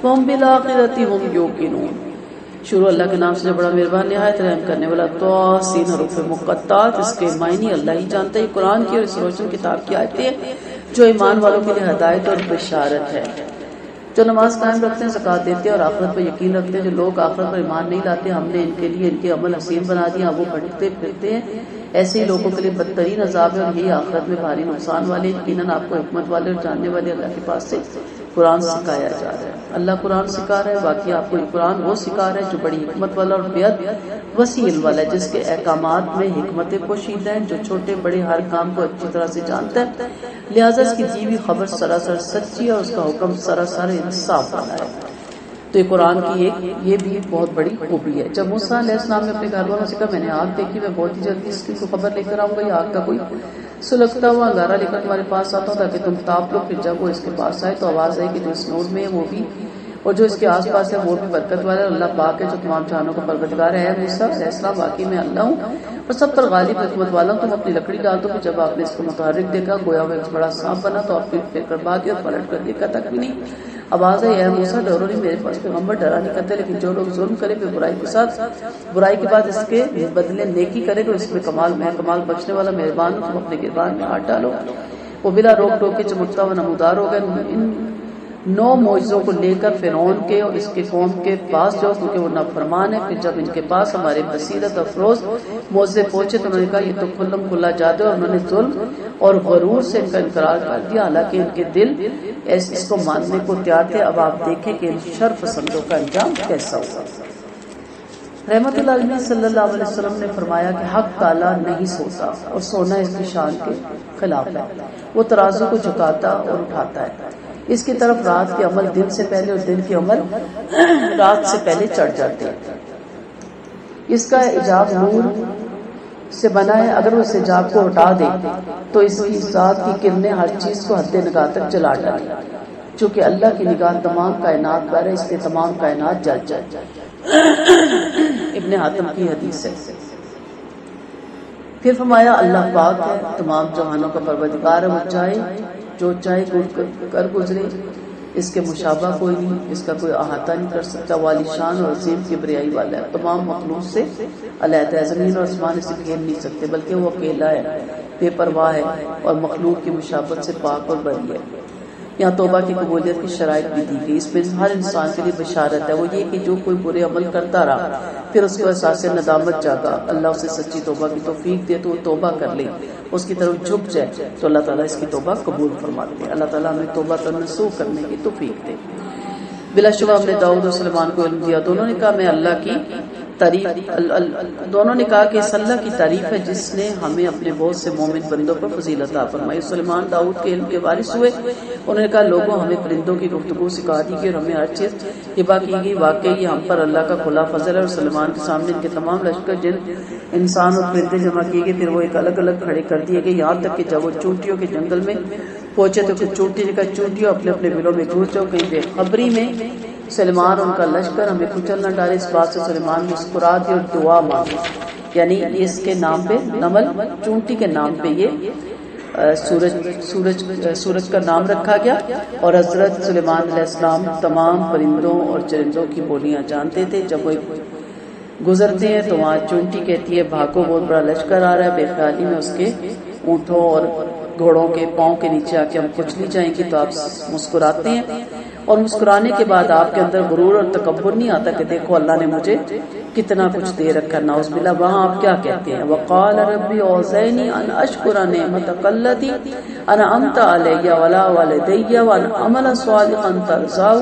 وهم بالآخرۃ هم یوقنون. شروع اللہ کے نام سے جو بڑا مہربان نہایت رحم کرنے والا. طاسین حروف مقطعات، اس کے معنی اللہ ہی جانتا ہے. قرآن کی اور اس روشن کتاب کی آیتیں ہیں جو ایمان والوں کے لیے ہدایت اور بشارت ہے. جو نماز قائم رکھتے ہیں، زکوٰۃ دیتے ہیں اور آخرت پر یقین رکھتے ہیں. جو لوگ آخرت پر ایمان نہیں لاتے ہم نے ان کے لیے ان کے عمل حسین بنا دیا، وہ بھٹکتے پھرتے ہیں. ایسے ہی لوگوں کے لیے بدترین عذاب ہے اور یہی آخرت میں بھاری نقصان والے. یقیناً آپ کو حکمت والے اور جاننے والے اللہ کے پاس سے قرآن سکھایا جا رہا ہے. اللہ قرآن سکھا رہا ہے. باقی آپ کو قرآن وہ سکھا رہا ہے جو بڑی حکمت والا اور بےحد وسیع علم والا ہے، جس کے احکامات میں حکمتیں پوشیدہ ہیں، جو چھوٹے بڑے ہر کام کو اچھی طرح سے جانتا ہے. لہٰذا اس کی دی ہوئی خبر سراسر سچی ہے اور اس کا حکم سراسر انصاف والا ہے. تو یہ قرآن کی یہ بھی بہت بڑی خوبی ہے. جب موسیٰ علیہ السلام نے اپنے گھر والوں سے کہا میں نے آگ دیکھی، میں بہت ہی جلدی اس کی خبر لے کر آؤں گا، یہ آگ کا کوئی سلگتا ہوا انگارہ لے کر تمہارے پاس آتا ہوں تاکہ تم تاپ لو. پھر جب وہ اس کے پاس آئے تو آواز آئی کہ جو اس نور میں ہے وہ بھی اور جو اس کے آس پاس ہے وہ بھی برکت والا ہے. اللہ پاک ہے جو تمام جہانوں کا پروردگار ہے. موسیٰ علیہ السلام واقعی میں اللہ ہوں اور سب پر غالب حکمت والا ہوں. تم اپنی لکڑی ڈال دو. جب آپ نے اس کو متحرک دیکھا گویا وہ ایک بڑا سانپ بنا تو آپ پھر کر بھاگے اور پلٹ کر دیکھا تک بھی نہیں. آواز ہے اے موسیٰ ڈرو نہیں، میرے پاس پیغمبر ڈرا نہیں کرتے، لیکن جو لوگ ظلم کرے پھر برائی کے بعد اس کے بدلے نیکی کرے تو اس میں کمال بخشنے والا مہربان ہوں. تم اپنے گردان میں ہاتھ ڈالو. وہ بلا روک ٹوک کے چمکتا ہوا نمودار ہو گیا. ان 9 معجزوں کو لے کر فرعون کے اور اس کے قوم کے پاس جاؤ کیونکہ وہ نافرمان ہے. پھر جب ان کے پاس ہمارے بصیرت افروز معجزے پہنچے تو انہوں نے کہا یہ تو کھلم کھلا جادو ہے. انہوں نے ظلم اور غرور سے ان کا انکار کر دیا، حالانکہ ان کے دل اس کو ماننے کو تیار تھے. اب آپ دیکھیں کہ ان شر پسندوں کا انجام کیسا ہوگا. رحمت اللہ علیہ صلی اللہ علیہ وسلم نے فرمایا کہ حق تعالیٰ نہیں سوتا اور سونا اس کی شان کے خلاف ہے. وہ ترازو کو جھکاتا اور اٹھاتا ہے. اس کی طرف رات کے عمل دن سے پہلے اور دن کے عمل رات سے پہلے چڑھ جاتے ہیں. اس کا ایجاب نور سے بنا ہے. اگر وہ اس ایجاب کو ہٹا دے تو اس کی ذات کی کرنیں ہر چیز کو حد نگاہ تک جلا ڈالیں. چونکہ اللہ کی نگاہ تمام کائنات پر ہے، اس لیے تمام کائنات جل جائے. ابن حاتم کی حدیث ہے. پھر فرمایا اللہ پاک ہے، تمام جہانوں کا پروردگار ہے. وہ جو چاہے کر گزرے، اس کے مشابہ کوئی نہیں، اس کا کوئی احاطہ نہیں کر سکتا. والی شان اور عظیم کبریائی والا ہے. تمام مخلوق سے علیحدہ ہے. زمین اور آسمان اسے گھیر نہیں سکتے بلکہ وہ اکیلا ہے، بے پرواہ ہے اور مخلوق کی مشابہت سے پاک اور بری ہے. یہاں توبہ کی قبولیت کی شرائط بھی دی گئی. اس میں ہر انسان کے لیے بشارت ہے. وہ یہ کہ جو کوئی برے عمل کرتا رہا پھر اس کو احساس ندامت جاگا، اللہ اسے سچی توبہ کی توفیق دے تو وہ توبہ کر لے، اس کی طرف جھک جائے تو اللہ تعالیٰ اس کی توبہ قبول فرماتے ہیں. اللہ تعالیٰ ہمیں توبہ نصوح کرنے کی توفیق دے. بلا شبہ ہم نے داؤد اور سلیمان کو علم دیا. دونوں نے کہا میں اللہ کی تعریف دونوں نے کہا کہ اس اللہ کی تعریف ہے جس نے ہمیں اپنے بہت سے مومن بندوں پر فضیلت عطا فرمائی. سلیمان داؤد کے علم کے وارث ہوئے. انہوں نے کہا لوگوں ہمیں پرندوں کی گفتگو سکھا دی گئی اور ہمیں ہر چیز ہبا کی گئی. واقعی یہ ہم پر اللہ کا کھلا فضل ہے. اور سلیمان کے سامنے ان کے تمام لشکر جن انسان اور پرندے جمع کیے گئے، پھر وہ ایک الگ الگ کھڑے کر دیے گئے، یہاں تک کہ جب وہ چونٹیوں کے جنگل میں پہنچے تو کچھ چونٹی جگہ چونٹیوں اپنے اپنے بلوں میں گھس جاؤ. کہیں بے خبری میں سلیمان اور ان کا لشکر ہمیں کچل نہ ڈالے۔ اس بات سے سلیمان مسکرا دی اور دعا مانگی، یعنی اس کے نام پہ نمل چونٹی کے نام پہ یہ سورج کا نام رکھا گیا۔ اور حضرت سلیمان علیہ السلام تمام پرندوں اور چرندوں کی بولیاں جانتے تھے۔ جب وہ گزرتے ہیں تو وہاں چونٹی کہتی ہے بھاگو بہت بڑا لشکر آ رہا ہے۔ بے خیالی میں اس کے اونٹوں اور گھوڑوں کے پاؤں کے نیچے آ کے ہم کچلی جائیں گے تو آپ مسکراتے ہیں، اور مسکرانے کے بعد آپ کے اندر غرور اور تکبر نہیں آتا کہ دیکھو اللہ نے مجھے کتنا کچھ دے رکھا، نعوذ باللہ۔ وہاں آپ کیا کہتے ہیں؟ وقال ربی اوزعنی ان اشکر نعمتک التی انعمت علی وعلی والدی وان اعمل صالحا ترضاه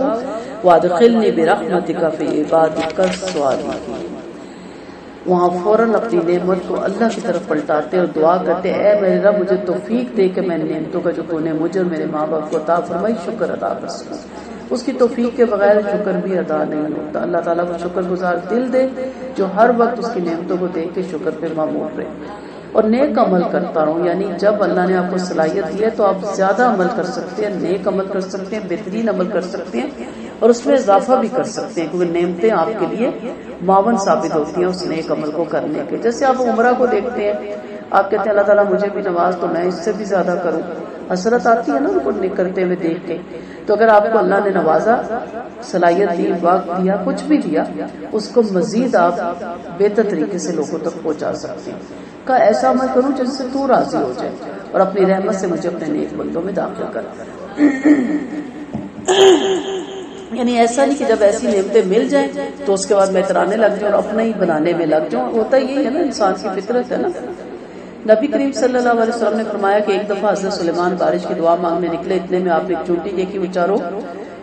وادخلنی برحمتک فی عبادک الصالحین۔ وہاں فوراً اپنی نعمت کو اللہ کی طرف پلٹاتے اور دعا کرتے، اے میرے رب مجھے توفیق دے کہ میں نعمتوں کا جو تو نے مجھے اور میرے ماں باپ کو عطا فرمائی شکر ادا کر سکوں۔ اس کی توفیق کے بغیر شکر بھی ادا نہیں ہوتا۔ اللہ تعالیٰ کو شکر گزار دل دے جو ہر وقت اس کی نعمتوں کو دیکھ کے شکر پہ معمور رہے اور نیک عمل کرتا رہوں، یعنی جب اللہ نے آپ کو صلاحیت دی ہے تو آپ زیادہ عمل کر سکتے ہیں، نیک عمل کر سکتے ہیں، بہترین عمل کر سکتے ہیں اور اس میں اضافہ بھی کر سکتے ہیں، کیونکہ نعمتیں آپ کے لیے معاون ثابت ہوتی ہیں اس نیک عمل کو کرنے کے۔ جیسے آپ عمرہ کو دیکھتے ہیں، آپ کہتے ہیں اللہ تعالیٰ مجھے بھی نواز تو میں اس سے بھی زیادہ کروں، حسرت آتی ہے نا ان کو کرتے ہوئے دیکھ کے۔ تو اگر آپ کو اللہ نے نوازا، صلاحیت دی، وقت دیا، کچھ بھی دیا، اس کو مزید آپ بہتر طریقے سے لوگوں تک پہنچا سکتے ہیں۔ کا ایسا عمل کروں جس سے تو راضی ہو جائے اور اپنی رحمت سے مجھے اپنے نیک بندوں میں داخل کر۔ یعنی ایسا نہیں کہ جب ایسی نعمتیں مل جائیں تو اس کے بعد میں اترانے لگ جاؤں اور اپنا ہی بنانے میں لگ جاؤں۔ ہوتا یہی ہے نا، انسان کی فطرت ہے نا۔ نبی کریم صلی اللہ علیہ وسلم نے فرمایا کہ ایک دفعہ حضرت سلیمان بارش کی دعا مانگنے نکلے، اتنے میں آپ نے ایک چونٹی دیکھی، وہ چاروں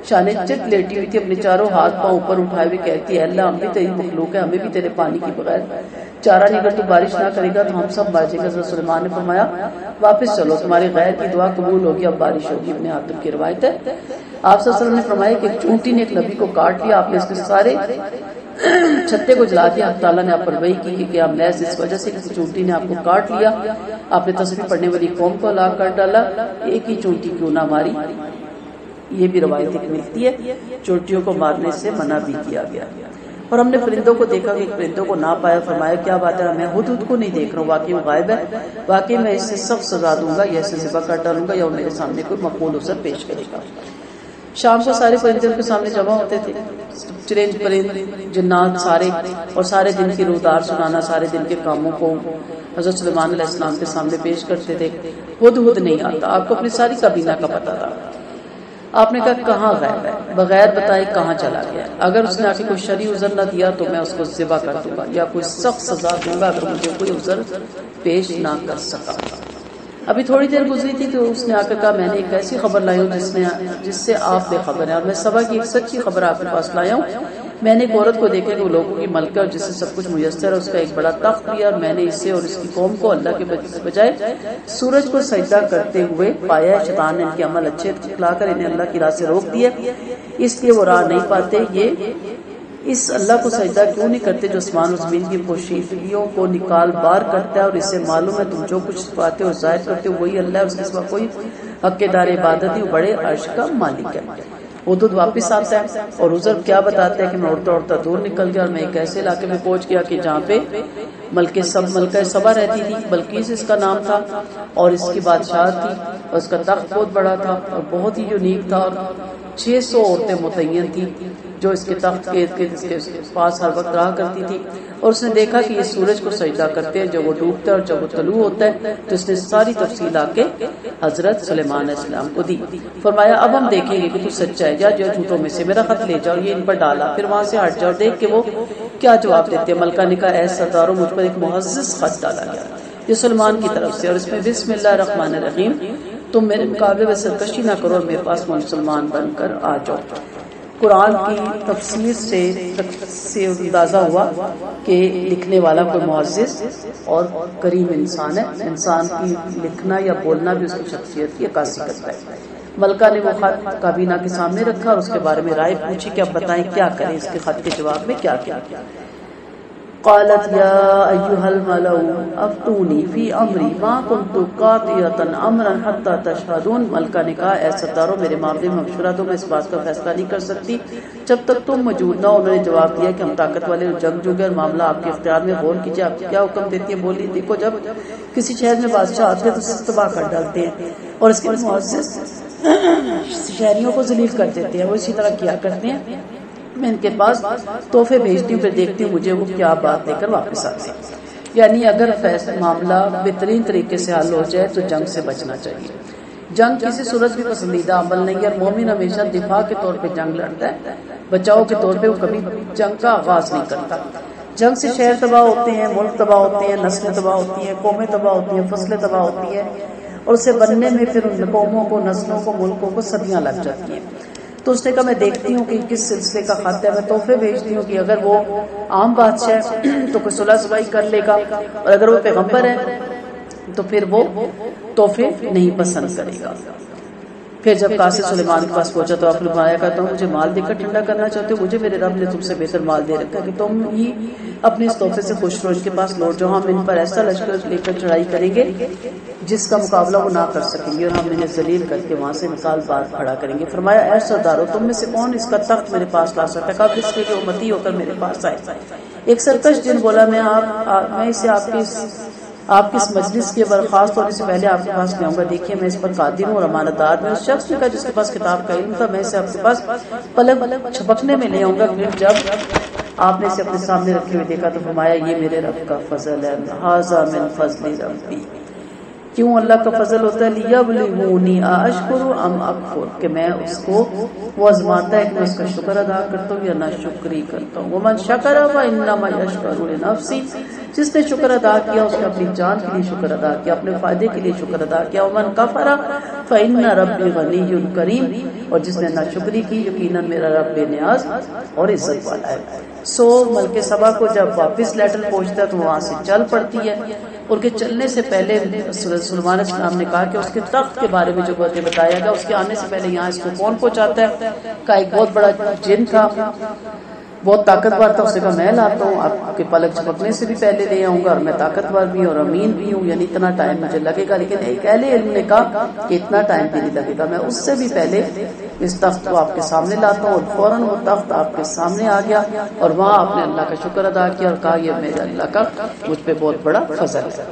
شانے چٹ لیٹی ہوئی تھی، اپنے چاروں ہاتھ پاؤں اوپر اٹھائے ہوئے کہتی ہے اللہ ہم بھی تیری مخلوق ہے، ہمیں بھی تیرے پانی کی بغیر چارہ نہیں، اگر تو بارش نہ کرے گا تو ہم سب مر جائیں گے۔ حضرت سلیمان نے فرمایا واپس چلو، تمہاری غیر کی دعا قبول ہوگی، اب بارش ہوگی۔ ابن حاتم کی روایت ہے۔ آپ صلی اللہ علیہ وسلم نے فرمایا کہ ایک چونٹی نے ایک نبی کو کاٹ لیا، آپ نے اس کے سارے چھتے کو جلا دیا۔ اللہ تعالیٰ نے آپ پر وحی کی کہ قیام لیل اس وجہ سے کہ چونٹی نے آپ کو کاٹ لیا، آپ نے تسبیح پڑھنے والی قوم کو ہلاک کر ڈالا، ایک ہی چونٹی کیوں نہ ماری۔ یہ بھی روایت ایک ملتی ہے، چونٹیوں کو مارنے سے منع بھی کیا گیا۔ اور ہم نے پرندوں کو دیکھا کہ پرندوں کو نہ پایا، فرمایا کیا بات ہے، میں ہدہد کو نہیں دیکھ رہا ہوں، واقعی وہ غائب ہے، واقعی میں اس سے سخت سزا دوں گا یا اسے ذبح کر ڈالوں گا یا وہ میرے سامنے کوئی مقبول عذر پیش کرے گا۔ شام کو سارے پرندے ان کے سامنے جمع ہوتے تھے، چرند پرند جنات سارے، اور سارے دن کی روزدار سنانا، سارے دن کے کاموں کو حضرت سلیمان علیہ السلام کے سامنے پیش کرتے تھے۔ ہدہد نہیں آتا، آپ کو اپنی ساری کابینہ کا پتہ تھا۔ آپ نے کہا کہاں غائب ہے، بغیر بتائے کہاں چلا گیا، اگر اس نے آ کے کوئی شرعی عذر نہ دیا تو میں اس کو ذبح کر دوں گا یا کوئی سخت سزا دوں گا اگر مجھے کوئی عذر پیش نہ کر سکا۔ ابھی تھوڑی دیر گزری تھی تو اس نے آ کر کہا میں نے ایک ایسی خبر لائی ہوں جس سے آپ بے خبر ہیں، اور میں سبا کی ایک سچی خبر آپ کے پاس لایا ہوں۔ میں نے ایک عورت کو دیکھا کہ وہ لوگوں کی ملکہ اور جس سے سب کچھ میسر ہے، اس کا ایک بڑا تخت لیا، اور میں نے اسے اور اس کی قوم کو اللہ کے بجائے سورج کو سجدہ کرتے ہوئے پایا ہے۔ شیطان نے ان کے عمل اچھے کھلا کر انہیں اللہ کی راہ سے روک دیا، اس لیے وہ راہ نہیں پاتے۔ یہ اس اللہ کو سجدہ کیوں نہیں کرتے جو آسمان و زمین کی پوشیدگیوں کو نکال بار کرتا ہے، اور اس سے معلوم ہے تم جو کچھ پاتے ہو ظاہر کرتے ہو وہی اللہ ہے، اس کے سوا کوئی حقدار عبادت نہیں، وہ بڑے عرش کا مالک ہے۔ ہدہد واپس آتا ہے اور عذر کیا بتاتا ہے کہ میں اڑتا اڑتا دور نکل گیا اور میں ایک ایسے علاقے میں پہنچ گیا کہ جہاں پہ ملکہ سبا رہتی تھی، بلقیس اس کا نام تھا، اور اس کی بادشاہ تھی، اور اس کا تخت بہت بڑا تھا اور بہت ہی یونیک تھا، اور 600 عورتیں متعین تھیں جو اس کے تخت کے اس کے پاس ہر وقت رہا کرتی تھی۔ اور اس نے دیکھا کہ یہ سورج کو سجدہ کرتے ہیں جب وہ ڈوبتا ہے اور جب وہ طلوع ہوتا ہے، تو اس نے ساری تفصیل آ کے حضرت سلیمان علیہ السلام کو دی۔ فرمایا اب ہم دیکھیں گے کہ تو سچا ہے یا جو جھوٹوں میں سے، میرا خط لے جاؤ، یہ ان پر ڈالا، پھر وہاں سے ہٹ جاؤ، دیکھ کہ وہ کیا جواب دیتے ہیں۔ ملکہ نے کہا اے سردارو، مجھ پر ایک معزز خط ڈالا گیا یہ سلمان کی طرف سے، اور اس میں بسم اللہ الرحمن الرحیم، تم میرے مقابلے میں سرکشی نہ کرو اور میرے پاس مسلمان بن کر آ جاؤ۔ قرآن کی تفسیر سے اندازہ ہوا کہ لکھنے والا کوئی معزز اور کریم انسان ہے، انسان کی لکھنا یا بولنا بھی اس کی شخصیت کی عکاسی کرتا ہے۔ ملکہ نے وہ خط کابینہ کے سامنے رکھا اور اس کے بارے میں رائے پوچھی کہ اب بتائیں کیا کریں، اس کے خط کے جواب میں کیا کیا۔ قالت یا ایها الملأ افتونی فی امری ما كنت قاطعة امرا حتى تشهدون. ملکہ نے کہا اے سردارو میرے معاملے میں مشورہ دو، میں اس بات کا فیصلہ نہیں کر سکتی جب تک تم موجود نہ ہو. انہوں نے جواب دیا کہ ہم طاقت والے جنگ جو گئے، معاملہ آپ کے اختیار میں، غور کیجیے آپ کیا حکم دیتی ہیں. بولی دیکھو جب کسی شہر میں بادشاہ آتے ہیں تو اسے تباہ کر ڈالتے ہیں اور اس کے معزز شہریوں کو ذلیل کر دیتے ہیں. وہ اسی طرح کیا کرتے ہیں. میں ان کے پاس تحفے بھیجتی ہوں، پھر دیکھتی ہوں مجھے وہ کیا بات لے کر واپس آتے ہیں. یعنی اگر معاملہ بہترین طریقے سے حل ہو جائے تو جنگ سے بچنا چاہیے. جنگ کسی صورت بھی پسندیدہ عمل نہیں ہے. مومن ہمیشہ دفاع کے طور پہ جنگ لڑتا ہے، بچاؤ کے طور پہ وہ کبھی جنگ کا آغاز نہیں کرتا. جنگ سے شہر تباہ ہوتے ہیں، ملک تباہ ہوتے ہیں، نسلیں تباہ ہوتی ہیں، قومیں تباہ ہوتی ہیں، فصلیں تباہ ہوتی ہیں، اور اسے بننے میں پھر ان قوموں کو، نسلوں کو، ملکوں کو صدیاں لگ جاتی ہیں. تو اس نے کہا میں دیکھتی ہوں کہ کس سلسلے کا خط ہے، میں تحفے بھیجتی ہوں کہ اگر وہ عام بادشاہ ہے تو کوئی صلح صفائی کر لے گا، اور اگر وہ پیغمبر ہے تو پھر وہ تحفے نہیں پسند کرے گا. پھر جب قاصد سلیمان کے پاس پہنچا تو آپ نے فرمایا کرتا ہوں مجھے مال دے کر ٹھنڈا کرنا چاہتے ہو، مجھے میرے رب نے تم سے بہتر مال دے رکھا کہ تم ہی اپنے اس تحفے سے خوش رہو. ان کے پاس لوٹ جاؤ، ہم ان پر ایسا لشکر لے کر چڑھائی کریں گے جس کا مقابلہ وہ نہ کر سکیں گے، اور ہم انہیں ذلیل کر کے وہاں سے مثال بار کھڑا کریں گے. فرمایا اے سردارو تم میں سے کون اس کا تخت میرے پاس لا سکتا ہے؟ کہا اس کے جو امتی ہو کر میرے پاس آئے. ایک سرکش جن بولا میں اسے آپ کی اس مجلس کے برخاست ہونے سے پہلے آپ کے پاس لے آؤں گا. دیکھیے میں اس پر قادر ہوں اور امانت دار میں. اس شخص نے کہا جس کے پاس کتاب کا علم تھا میں اسے آپ کے پاس پلک چھپکنے میں لے آؤں گا. پھر جب آپ نے اسے اپنے سامنے رکھے ہوئے دیکھا تو فرمایا یہ میرے رب کا فضل ہے، ھذا من فضل ربی. کیوں اللہ کا فضل ہوتا ہے؟ لیبلونی اشکر ام اکفر، کہ میں اس کو وہ آزماتا ہے کہ میں اس کا شکر ادا کرتا ہوں یا نہ شکری کرتا ہوں. ومن شکر فانما یشکر لنفسہ، جس نے شکر ادا کیا اس نے اپنی جان کے لیے شکر ادا کیا، اپنے فائدے کے لیے شکر ادا کیا. ومن کفر فان ربی غنی کریم، اور جس نے ناشکری کی یقیناً میرا رب بے نیاز اور عزت والا ہے. ملک سبا کو جب واپس لیٹر پہنچتا ہے تو وہاں سے چل پڑتی ہے. ان کے چلنے سے پہلے سلیمان علیہ السلام نے کہا کہ اس کے تخت کے بارے میں جو باتیں بتایا گیا، اس کے آنے سے پہلے یہاں اس کو کون پہنچاتا ہے؟ کا ایک بہت بڑا جن تھا، بہت طاقتور تھا. اسے کہا میں لاتا ہوں، آپ کے پلک چھپکنے سے بھی پہلے لے آؤں گا، اور میں طاقتور بھی ہوں اور امین بھی ہوں، یعنی اتنا ٹائم مجھے لگے گا. لیکن ایک اہل علم نے کہا کہ اتنا ٹائم بھی نہیں لگے گا، میں اس سے بھی پہلے اس تخت کو آپ کے سامنے لاتا ہوں. اور فوراً وہ تخت آپ کے سامنے آ گیا، اور وہاں آپ نے اللہ کا شکر ادا کیا اور کہا یہ میرے اللہ کا مجھ پہ بہت بڑا فضل ہے.